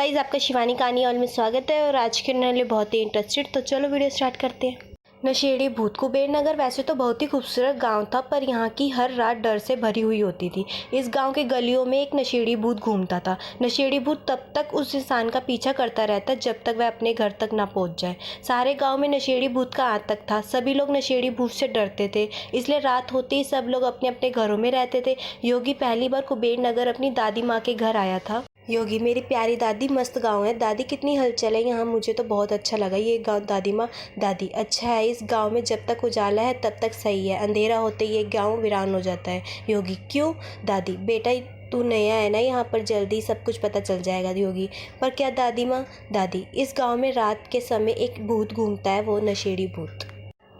Guys, आपका शिवानी कहानी hall में स्वागत है। और आज के लिए बहुत ही इंटरेस्टेड, तो चलो वीडियो स्टार्ट करते हैं। नशेड़ी भूत। कुबेर नगर वैसे तो बहुत ही खूबसूरत गांव था, पर यहाँ की हर रात डर से भरी हुई होती थी। इस गांव के गलियों में एक नशेड़ी भूत घूमता था। नशेड़ी भूत तब तक उस इंसान का पीछा करता रहता जब तक वह अपने घर तक ना पहुँच जाए। सारे गांव में नशेड़ी भूत का आतंक था। सभी लोग नशेड़ी भूत से डरते थे, इसलिए रात होते ही सब लोग अपने अपने घरों में रहते थे। योगी पहली बार कुबेर नगर अपनी दादी माँ के घर आया था। योगी, मेरी प्यारी दादी, मस्त गांव है। दादी, कितनी हलचल है यहाँ, मुझे तो बहुत अच्छा लगा ये गांव। दादी माँ, दादी, अच्छा है, इस गांव में जब तक उजाला है तब तक सही है, अंधेरा होते ही ये गांव वीरान हो जाता है। योगी, क्यों? दादी, बेटा तू नया है ना यहाँ पर, जल्दी सब कुछ पता चल जाएगा। योगी, पर क्या दादी माँ? दादी, इस गाँव में रात के समय एक भूत घूमता है, वो नशेड़ी भूत।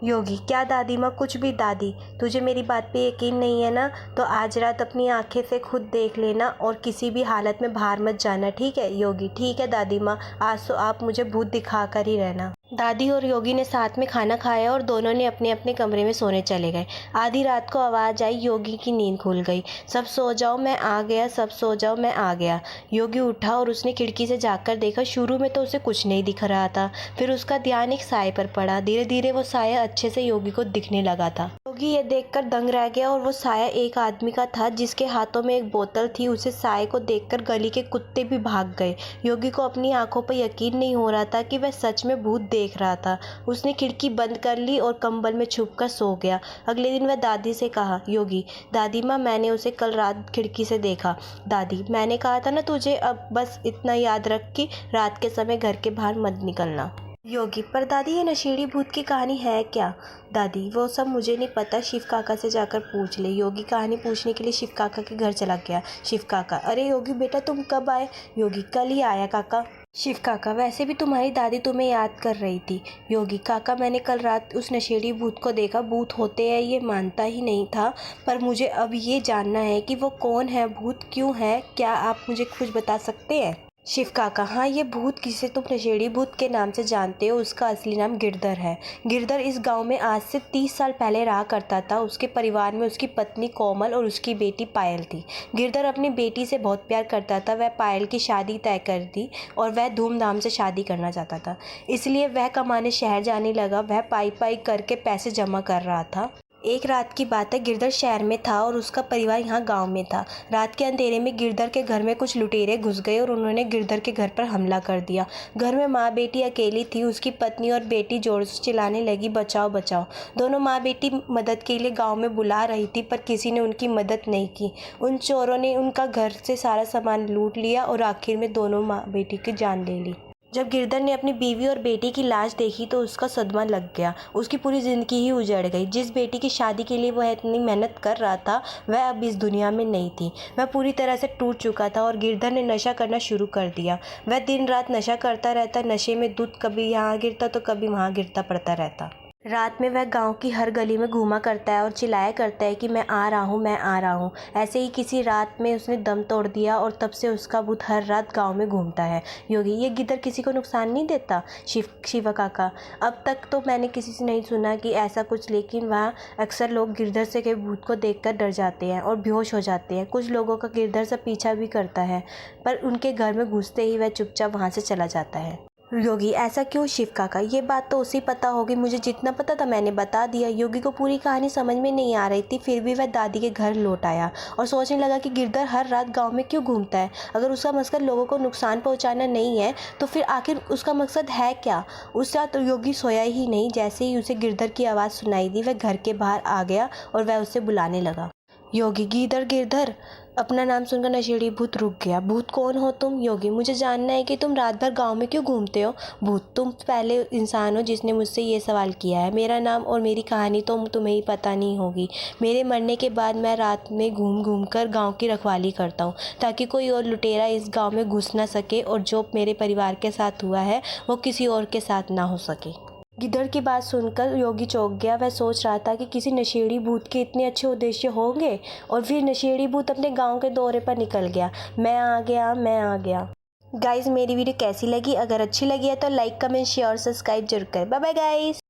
योगी, क्या दादी माँ? कुछ भी। दादी, तुझे मेरी बात पे यकीन नहीं है ना, तो आज रात अपनी आंखें से खुद देख लेना और किसी भी हालत में बाहर मत जाना, ठीक है? योगी, ठीक है दादी माँ, आज तो आप मुझे भूत दिखा कर ही रहना। दादी और योगी ने साथ में खाना खाया और दोनों ने अपने अपने कमरे में सोने चले गए। आधी रात को आवाज़ आई, योगी की नींद खुल गई। सब सो जाओ, मैं आ गया, सब सो जाओ, मैं आ गया। योगी उठा और उसने खिड़की से झाँककर देखा। शुरू में तो उसे कुछ नहीं दिख रहा था, फिर उसका ध्यान एक साए पर पड़ा। धीरे धीरे वो साया अच्छे से योगी को दिखने लगा था। योगी ये देखकर दंग रह गया, और वो साया एक आदमी का था जिसके हाथों में एक बोतल थी। उसे साए को देखकर गली के कुत्ते भी भाग गए। योगी को अपनी आंखों पर यकीन नहीं हो रहा था कि वह सच में भूत देख रहा था। उसने खिड़की बंद कर ली और कंबल में छुपकर सो गया। अगले दिन वह दादी से कहा, योगी, दादी माँ, मैंने उसे कल रात खिड़की से देखा। दादी, मैंने कहा था ना तुझे, अब बस इतना याद रख कि रात के समय घर के बाहर मत निकलना। योगी, पर दादी ये नशेड़ी भूत की कहानी है क्या? दादी, वो सब मुझे नहीं पता, शिव काका से जाकर पूछ ले। योगी कहानी पूछने के लिए शिव काका के घर चला गया। शिव काका, अरे योगी बेटा, तुम कब आए? योगी, कल ही आया काका। शिव काका, वैसे भी तुम्हारी दादी तुम्हें याद कर रही थी। योगी, काका, मैंने कल रात उस नशेड़ी भूत को देखा। भूत होते हैं ये मानता ही नहीं था, पर मुझे अब ये जानना है कि वो कौन है, भूत क्यों है, क्या आप मुझे कुछ बता सकते हैं? शिव काका, हाँ, ये भूत जिसे तुम नशेड़ी भूत के नाम से जानते हो, उसका असली नाम गिरधर है। गिरधर इस गांव में आज से 30 साल पहले रहा करता था। उसके परिवार में उसकी पत्नी कोमल और उसकी बेटी पायल थी। गिरधर अपनी बेटी से बहुत प्यार करता था। वह पायल की शादी तय कर दी और वह धूमधाम से शादी करना चाहता था, इसलिए वह कमाने शहर जाने लगा। वह पाई पाई करके पैसे जमा कर रहा था। एक रात की बात है, गिरधर शहर में था और उसका परिवार यहाँ गांव में था। रात के अंधेरे में गिरधर के घर में कुछ लुटेरे घुस गए और उन्होंने गिरधर के घर पर हमला कर दिया। घर में माँ बेटी अकेली थी। उसकी पत्नी और बेटी जोर से चिल्लाने लगी, बचाओ बचाओ। दोनों माँ बेटी मदद के लिए गाँव में बुला रही थी, पर किसी ने उनकी मदद नहीं की। उन चोरों ने उनका घर से सारा सामान लूट लिया और आखिर में दोनों माँ बेटी की जान ले ली। जब गिरधर ने अपनी बीवी और बेटी की लाश देखी तो उसका सदमा लग गया। उसकी पूरी ज़िंदगी ही उजड़ गई। जिस बेटी की शादी के लिए वह इतनी मेहनत कर रहा था, वह अब इस दुनिया में नहीं थी। वह पूरी तरह से टूट चुका था और गिरधर ने नशा करना शुरू कर दिया। वह दिन रात नशा करता रहता। नशे में दूध कभी यहाँ गिरता तो कभी वहाँ गिरता पड़ता रहता। रात में वह गांव की हर गली में घूमा करता है और चिल्लाया करता है कि मैं आ रहा हूँ, मैं आ रहा हूँ। ऐसे ही किसी रात में उसने दम तोड़ दिया और तब से उसका भूत हर रात गांव में घूमता है। योगी, ये गिद्दर किसी को नुकसान नहीं देता? शिवा काका, अब तक तो मैंने किसी से नहीं सुना कि ऐसा कुछ, लेकिन वहाँ अक्सर लोग गिरधर से के भूत को देखकर डर जाते हैं और बेहोश हो जाते हैं। कुछ लोगों का गिरधर से पीछा भी करता है, पर उनके घर में घुसते ही वह चुपचाप वहाँ से चला जाता है। योगी, ऐसा क्यों? शिव काका, ये बात तो उसे पता होगी, मुझे जितना पता था मैंने बता दिया। योगी को पूरी कहानी समझ में नहीं आ रही थी, फिर भी वह दादी के घर लौट आया और सोचने लगा कि गिरधर हर रात गांव में क्यों घूमता है। अगर उसका मकसद लोगों को नुकसान पहुंचाना नहीं है, तो फिर आखिर उसका मकसद है क्या? उस रात योगी सोया ही नहीं। जैसे ही उसे गिरधर की आवाज़ सुनाई दी, वह घर के बाहर आ गया और वह उसे बुलाने लगा। योगी, गिरधर गिरधर। अपना नाम सुनकर नशेड़ी भूत रुक गया। भूत, कौन हो तुम? योगी, मुझे जानना है कि तुम रात भर गांव में क्यों घूमते हो। भूत, तुम पहले इंसान हो जिसने मुझसे ये सवाल किया है। मेरा नाम और मेरी कहानी तो तुम्हें ही पता नहीं होगी। मेरे मरने के बाद मैं रात में घूम घूम कर गाँव की रखवाली करता हूँ, ताकि कोई और लुटेरा इस गाँव में घुस ना सके और जो मेरे परिवार के साथ हुआ है वो किसी और के साथ ना हो सके। गिद्दड़ की बात सुनकर योगी चौंक गया। वह सोच रहा था कि किसी नशेड़ी भूत के इतने अच्छे उद्देश्य होंगे, और फिर नशेड़ी भूत अपने गांव के दौरे पर निकल गया। मैं आ गया, मैं आ गया। गाइज, मेरी वीडियो कैसी लगी? अगर अच्छी लगी है तो लाइक, कमेंट, शेयर और सब्सक्राइब जरूर करें। Bye bye guys.